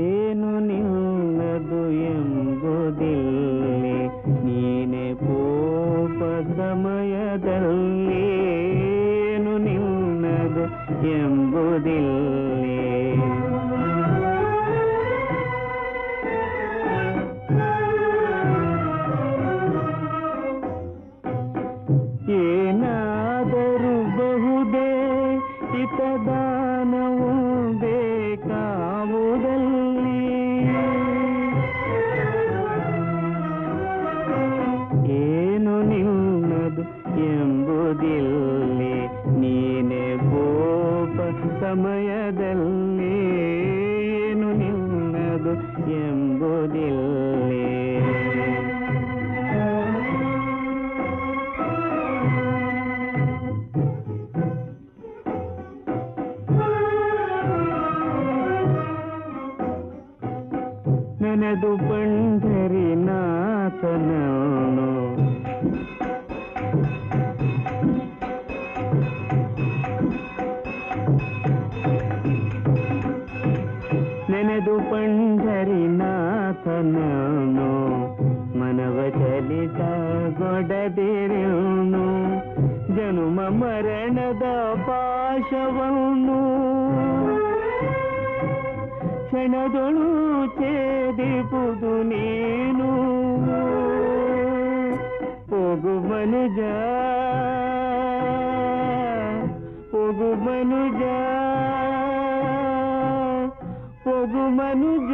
ಏನು ನಿನ್ನದು ಎಂಬುದಿಲ್ಲಿ ನೀನೆ ಕೋಪ ಸಮಯದಲ್ಲಿ ಏನು ನಿನ್ನದು ಎಂಬುದಿಲ್ಲಿ ಏನಾದರೂ ಬಹುದೇ ಹಿತದಾನವು ಬೇಕಾವುದಲ್ಲಿ ಏನು ನಿನ್ನದು ಎಂಬುದಿಲ್ಲಿ ನೀನೆ ಕೋಪ ಸಮಯದಲ್ಲಿ ಏನು ನಿನ್ನದು ಎಂಬುದಿಲ್ಲಿ ನೆನೆದು ಪಂಢರಿನಾಥನವನು ನೆನೆದು ಪಂಢರಿನಾಥನವನು ಮನವ ಚಲಿತ ಗೊಡದಿರುವನು ಜನುಮ ಮರಣದ ಪಾಶವನ್ನು ಕ್ಷಣದೊಳು ಛೇದಿಪುದು ನೀನು ಹೋಗು ಮನುಜ ಹೋಗು ಮನುಜ ಹೋಗು ಮನುಜ